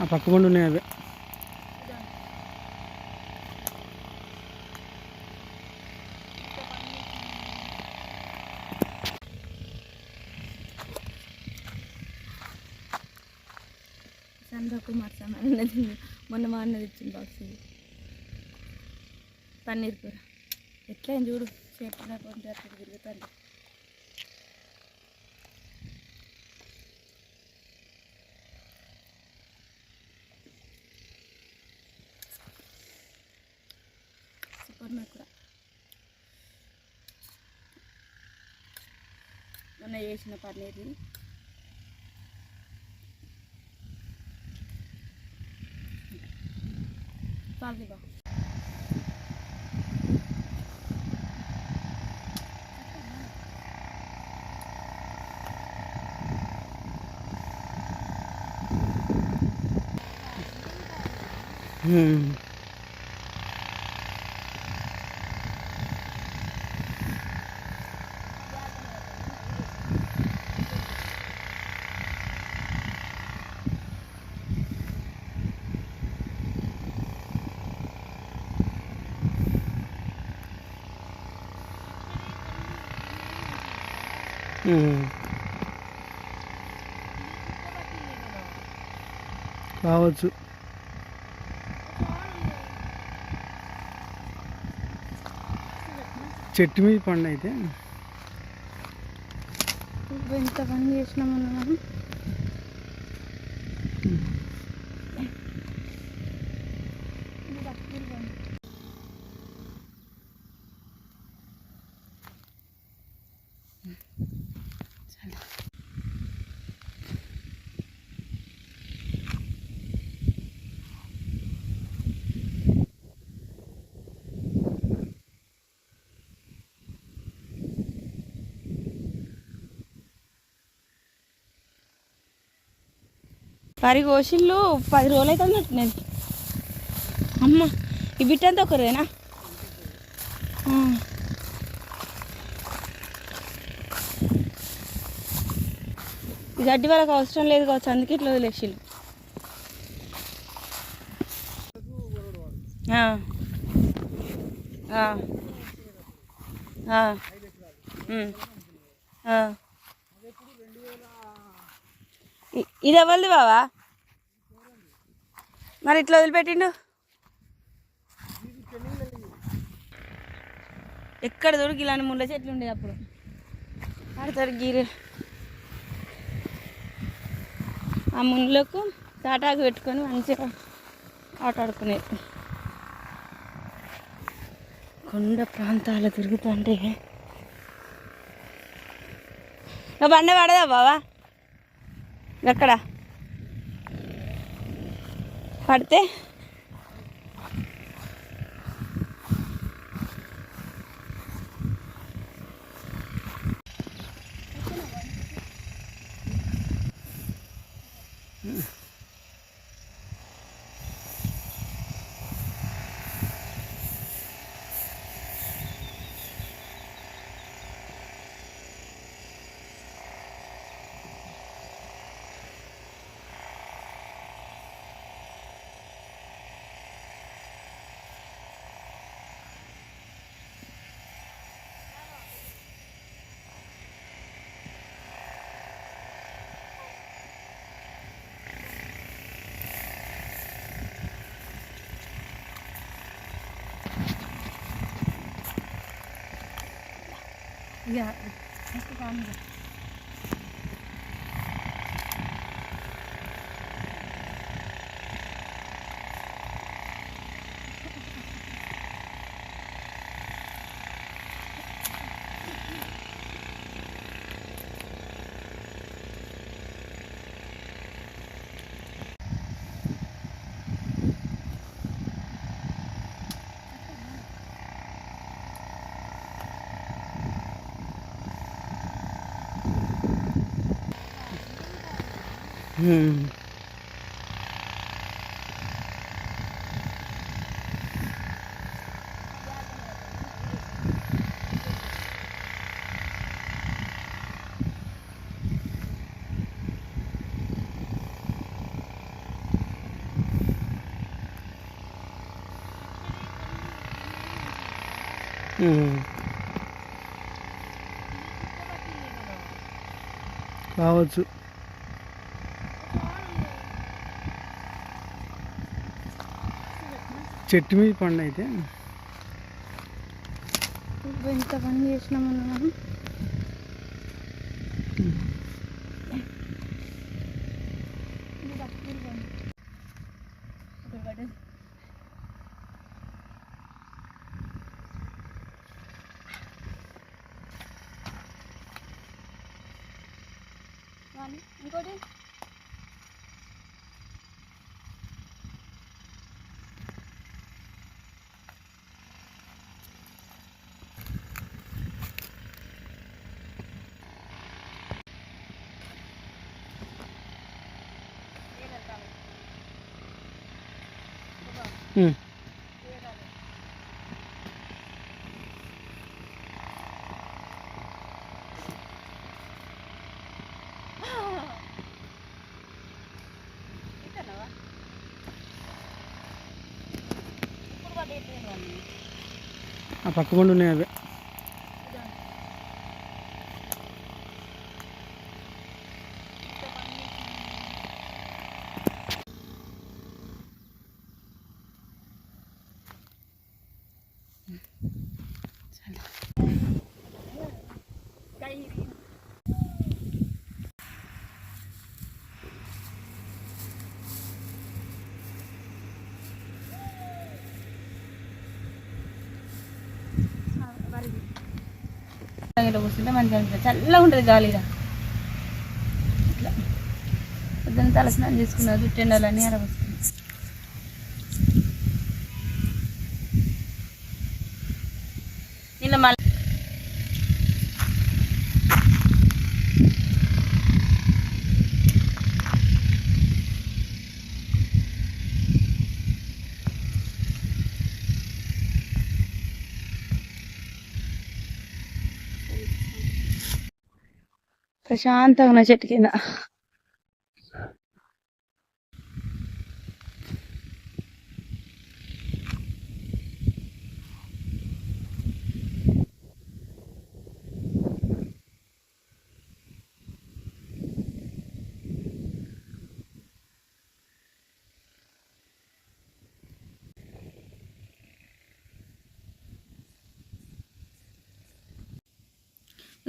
ఆ పక్క పండు ఉన్నాయి అవి. సందకుమార్ అన్నది మొన్న మా అన్నది ఇచ్చింది బాక్స్. పన్నీర్ కూర ఎట్లా చూడు చేపల కొంటే అక్కడ తిరుగుతాను. సూపర్ కూర మొన్న చేసిన పన్నీర్ని కాదుగా కావచ్చు. చెట్టు మీద పండు అయితే ఎంత పని చేసినామన్నా మనం. వరి కోసిళ్ళు 10 రోజులు అయితే అన్నట్టున్నది. అమ్మ ఈ బిట్టంతా ఒకరేనా? ఈ గడ్డి వాళ్ళకి అవసరం లేదు కావచ్చు, అందుకే ఇట్లా వదిలేసిళ్ళు. ఇది ఎవరిది బావా? మరి ఇట్లా వదిలిపెట్టిండు. ఎక్కడ దొరికి ఇలాంటి ముళ్ళ చెట్లు ఉండేది అప్పుడు. ఆడతారు గీరు ఆ ముళ్ళకు తాటాకు పెట్టుకొని మంచిగా ఆట ఆడుకునేది. కొండ ప్రాంతాలు తిరుగుతుంటే బండ పడదా బావా? ఎక్కడ పడితే ఇక కావచ్చు. చెట్టు మీద పండు అయితే ఎంత పని చేసినామన్నా మనం. ఇంకోటి ఆ పక్క పండు ఉన్నాయి అవి. కూర్చుంటే మంచిగా అనిపిస్తుంది, చల్లగా ఉంటుంది గాలిగా. ఇట్లా పొద్దున్న తలస్నానం చేసుకున్నా, జుట్టు ఎండాలని అరవస్తుంది. నిన్న మళ్ళీ ప్రశాంతంగా ఉన్న చెట్టు కింద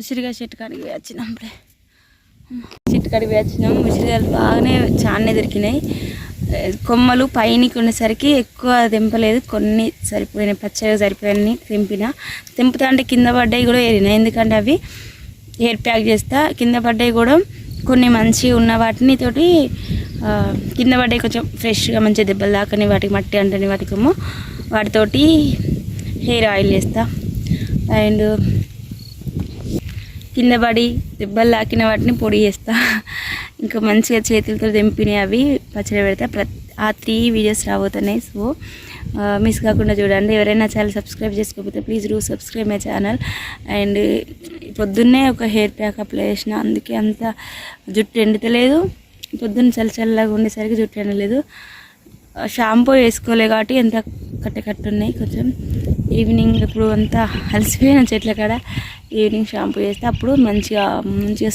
ఉసిరిగా చెట్టు కాడికి వచ్చినాం. ఇప్పుడే చెట్టు కాడికి వచ్చినాం. ఉసిరిగాయలు బాగానే చాలానే దొరికినాయి. కొమ్మలు పైనకి ఉండేసరికి ఎక్కువ తెంపలేదు, కొన్ని సరిపోయినాయి, పచ్చగా సరిపోయాయని తెంపుతా అంటే కింద పడ్డాయి కూడా ఏరినాయి. ఎందుకంటే అవి హెయిర్ ప్యాక్ చేస్తా, కింద పడ్డాయి కూడా కొన్ని మంచిగా ఉన్న వాటిని తోటి కింద పడ్డాయి కొంచెం ఫ్రెష్గా మంచిగా దెబ్బలు దాకని వాటికి మట్టి అంటని వాటికేమో వాటితోటి హెయిర్ ఆయిల్ చేస్తా. అండ్ కింద పడి దెబ్బలు తాకిన వాటిని పొడి చేస్తా. ఇంకా మంచిగా చేతులతో తెంపినాయి అవి పచ్చడి పెడతా. ఆ 3 వీడియోస్ రాబోతున్నాయి. సో మిస్ కాకుండా చూడండి. ఎవరైనా ఛానల్ సబ్స్క్రైబ్ చేసుకోకపోతే please do subscribe my channel. And పొద్దున్నే ఒక హెయిర్ ప్యాక్ అప్లై చేసిన, అందుకే అంత జుట్టు ఎండుతలేదు. పొద్దున్న చల్లగా ఉండేసరికి జుట్టు ఎండలేదు. షాంపూ వేసుకోలే కాబట్టి ఎంత కట్టున్నాయి. కొంచెం ఈవినింగ్ ఇప్పుడు అంతా అలసిపోయిన చెట్ల కాడ ఈవినింగ్ షాంపూ చేస్తే అప్పుడు మంచిగా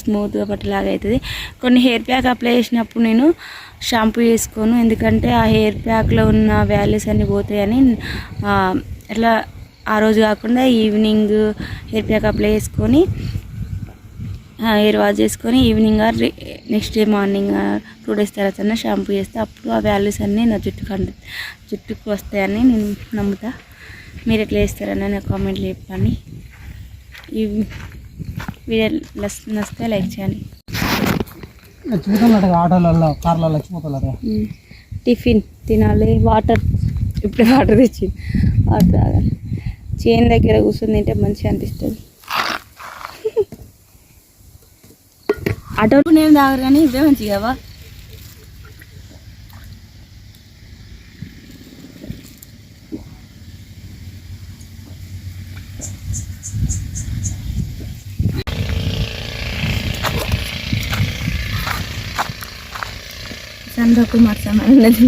స్మూత్గా పట్టలాగా అవుతుంది. కొన్ని హెయిర్ ప్యాక్ అప్లై చేసినప్పుడు నేను షాంపూ వేసుకోను, ఎందుకంటే ఆ హెయిర్ ప్యాక్లో ఉన్న వాల్యూస్ అన్నీ పోతాయని. అట్లా ఆ రోజు కాకుండా ఈవినింగ్ హెయిర్ ప్యాక్ అప్లై చేసుకొని హెయిర్ వాష్ చేసుకొని evening next day morning 2 days తర్వాత షాంపూ చేస్తే అప్పుడు ఆ వాల్యూస్ అన్నీ నా జుట్టుకు వస్తాయని నేను నమ్ముతా. మీరు ఎట్లా చేస్తారని నా కామెంట్లు చెప్పండి. ఈ వీడియో నచ్చితే లైక్ చేయండి. టిఫిన్ తినాలి, వాటర్ ఇప్పుడే వాటర్ తెచ్చింది, వాటర్ తాగాలి. చేను దగ్గర కూర్చొని తింటే మంచిగా అనిపిస్తుంది. అటోపు నేను తాగరు కానీ ఇవే మంచిగా చంద్రకుమార్ అన్నది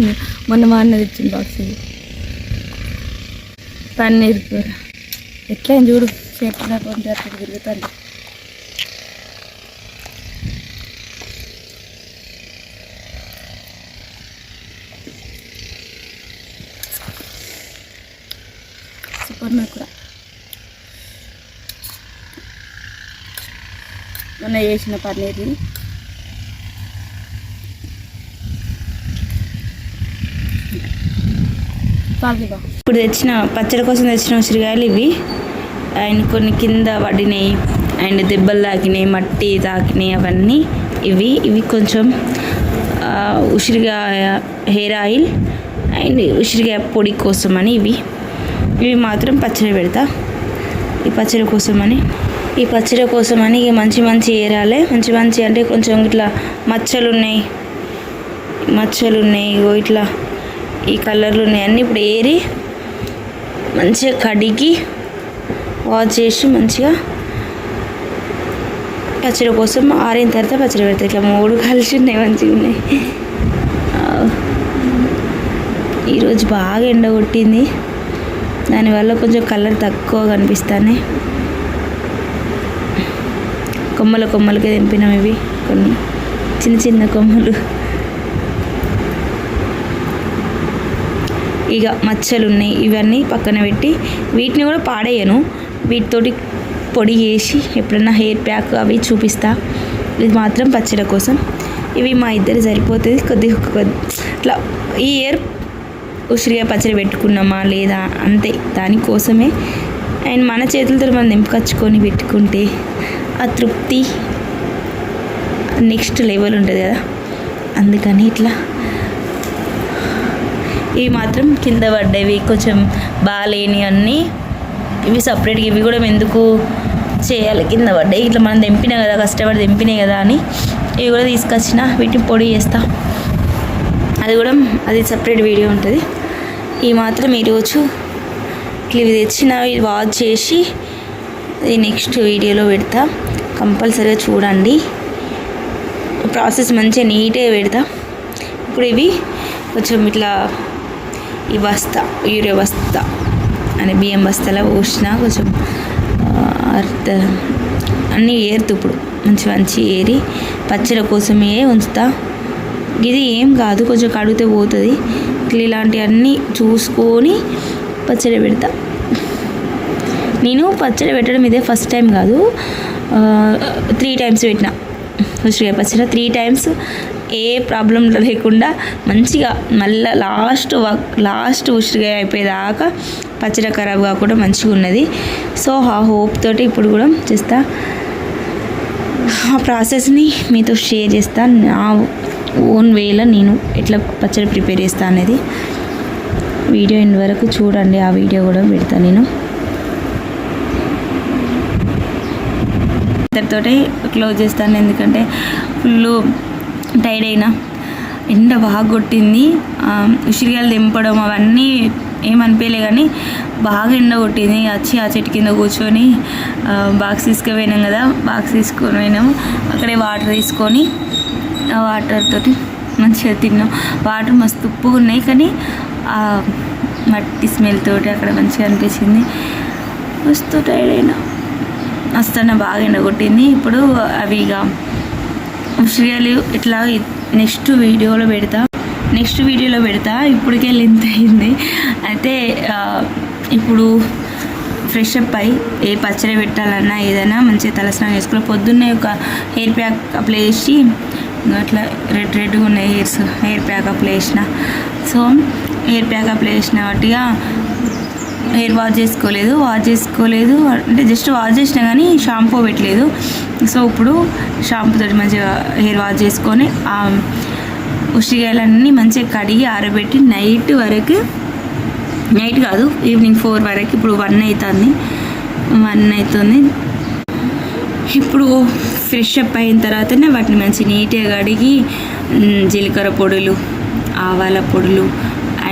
మొన్న మా అన్నది ఇచ్చిన బాక్స్ ఇది. పన్నీర్ కూర ఎట్లా చూడు చేతిలో కొంచెం అట్లా తిరుగుతుంది. సూపర్ కూర మొన్న చేసిన పన్నీర్ని ఇప్పుడు తెచ్చిన పచ్చడి కోసం తెచ్చిన ఉసిరికాయలు ఇవి. అండ్ కొన్ని కింద పడినాయి అండ్ దెబ్బలు తాకినాయి, మట్టి తాకినాయి, అవన్నీ ఇవి కొంచెం ఉసిరికాయ హెయిర్ ఆయిల్ అండ్ ఉసిరికాయ పొడి కోసమని ఇవి మాత్రం పచ్చడి పెడతా. ఈ పచ్చడి కోసమని ఇక మంచి ఏరాలి. మంచి అంటే కొంచెం ఇట్లా మచ్చలు ఉన్నాయి ఇగో ఇట్లా ఈ కలర్లు ఉన్నాయి అన్నీ ఇప్పుడు ఏరి మంచిగా కడిగి వాష్ చేసి మంచిగా పచ్చడి కోసం ఆరిన తర్వాత పచ్చడి పెడతాయి. ఇట్లా 3 కలిసి ఉన్నాయి, మంచిగా ఉన్నాయి. ఈరోజు బాగా ఎండ కొట్టింది, దానివల్ల కొంచెం కలర్ తక్కువ కనిపిస్తాయి. కొమ్మలకే తెంపినాం ఇవి, కొన్ని చిన్న కొమ్మలు. ఇక మచ్చలు ఉన్నాయి, ఇవన్నీ పక్కన పెట్టి వీటిని కూడా పాడేయను. వీటితోటి పొడి చేసి ఎప్పుడన్నా హెయిర్ ప్యాక్ అవి చూపిస్తా. ఇది మాత్రం పచ్చడి కోసం. ఇవి మా ఇద్దరు సరిపోతుంది. కొద్దిగా అట్లా ఈ ఇయర్ ఉసిరిగా పచ్చడి పెట్టుకున్నామా లేదా అంతే, దానికోసమే. అండ్ మన చేతులతో మనం నింపుకొచ్చుకొని పెట్టుకుంటే ఆ తృప్తి నెక్స్ట్ లెవెల్ ఉంటుంది కదా, అందుకని ఇట్లా. ఇవి మాత్రం కింద పడ్డవి, కొంచెం బాగాలేని అన్నీ ఇవి సపరేట్గా. ఇవి కూడా ఎందుకు చేయాలి, కింద పడ్డాయి ఇట్లా మనం తెంపినా కదా, కష్టపడి తెంపినాయి కదా అని ఇవి కూడా తీసుకొచ్చిన. వీటిని పొడి చేస్తా, అది సపరేట్ వీడియో ఉంటుంది. ఈ మాత్రం ఈరోజు ఇవి తెచ్చినవి వాష్ చేసి ఇది నెక్స్ట్ వీడియోలో పెడతా. కంపల్సరీగా చూడండి, ప్రాసెస్ మంచిగా నీట్గా పెడతా. ఇప్పుడు ఇవి కొంచెం ఇట్లా ఈ బస్తా, యూరియా బస్తా అని బియ్యం బస్తాలో పోసిన కొంచెం అన్నీ ఏరుతూ ఇప్పుడు మంచి ఏరి పచ్చడి కోసమే ఉంచుతా. ఇది ఏం కాదు, కొంచెం కడిగితే పోతుంది. ఇట్లా ఇలాంటివన్నీ చూసుకొని పచ్చడి పెడతా. నేను పచ్చడి పెట్టడం ఇదే ఫస్ట్ టైం కాదు, 3 times పెట్టిన ఉసిరికాయ పచ్చడి. 3 times ఏ ప్రాబ్లం లేకుండా మంచిగా మళ్ళీ లాస్ట్ ఉసిరికాయ అయిపోయేదాకా పచ్చడి ఖరాబ్ కాకుండా మంచిగా ఉన్నది. సో ఆ హోప్ తోటి ఇప్పుడు కూడా చేస్తా. ఆ ప్రాసెస్ని మీతో షేర్ చేస్తా, నా ఓన్ వేలో నేను ఎట్లా పచ్చడి ప్రిపేర్ చేస్తా అనేది. వీడియో ఎండ్ వరకు చూడండి, ఆ వీడియో కూడా పెడతా నేను. ఇద్దరితోటే క్లోజ్ చేస్తాను, ఎందుకంటే ఫుల్ టైర్డ్ అయినా, ఎండ బాగా కొట్టింది. ఉసిరికాయలు తెంపడం అవన్నీ ఏమనిపించలే, కానీ బాగా ఎండ కొట్టింది. వచ్చి ఆ చెట్టు కింద కూర్చొని బాక్స్ తీసుకుపోయినాం కదా, బాక్స్ తీసుకొని పోయినాము. అక్కడే వాటర్ తీసుకొని ఆ వాటర్ తోటి మంచిగా తిన్నాం. వాటర్ మస్తు ఉప్పుగా ఉన్నాయి, కానీ ఆ మట్టి స్మెల్ తోటి అక్కడ మంచిగా అనిపించింది. మస్తు టైర్డ్ అయినా, వస్తున్నా బాగా ఎండ కొట్టింది. ఇప్పుడు అవి ఇక ఉసిరికాయలు ఇట్లా నెక్స్ట్ వీడియోలో పెడతా. ఇప్పటికే లెంత్ అయింది. అయితే ఇప్పుడు ఫ్రెష్ అప్ అయ్యి ఏ పచ్చడి పెట్టాలన్నా ఏదైనా మంచిగా తలస్నానం చేసుకుని పొద్దున్నే ఒక హెయిర్ ప్యాక్ అప్లై చేసి అట్లా రెడ్గా ఉన్నాయి హెయిర్ ప్యాక్ అప్లై చేసిన. సో హెయిర్ ప్యాక్ అప్లై చేసిన వాటిగా హెయిర్ వాష్ చేసుకోలేదు అంటే జస్ట్ వాష్ చేసినా కానీ షాంపూ పెట్టలేదు. సో ఇప్పుడు షాంపూ తోటి మంచిగా హెయిర్ వాష్ చేసుకొని ఆ ఉసిరికాయలన్నీ మంచిగా కడిగి ఆరబెట్టి నైట్ కాదు, ఈవినింగ్ 4 వరకు, ఇప్పుడు 1 అవుతుంది. ఇప్పుడు ఫ్రెష్ అప్ అయిన తర్వాతనే వాటిని మంచిగా నీట్గా కడిగి జీలకర్ర పొడులు, ఆవాల పొడులు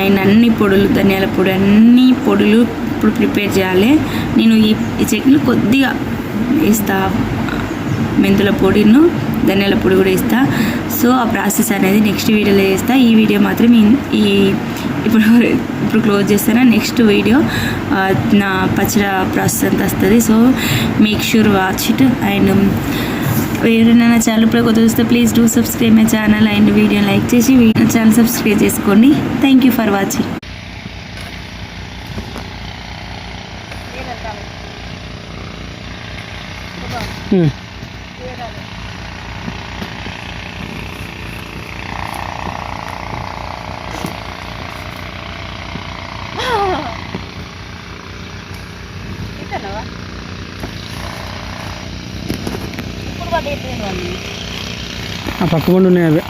అండ్ అన్ని పొడులు, ధనియాల పొడి, అన్ని పొడులు ఇప్పుడు ప్రిపేర్ చేయాలి. నేను ఈ చట్నీ కొద్దిగా వేస్తా, మెంతుల పొడిను ధనియాల పొడి కూడా వేస్తా. సో ఆ ప్రాసెస్ అనేది నెక్స్ట్ వీడియోలో చేస్తా. ఈ వీడియో మాత్రం ఇప్పుడు క్లోజ్ చేస్తాను. నెక్స్ట్ వీడియో నా పచ్చడి ప్రాసెస్ అంతా వస్తుంది. So make sure watch it. And ఎవరైనా నా ఛానల్ ఇప్పుడు కొత్త చూస్తే please do subscribe my channel and video like చేసి ఛానల్ సబ్స్క్రైబ్ చేసుకోండి. Thank you for watching. ఆ పక్క పండు ఉన్నాయి అవే.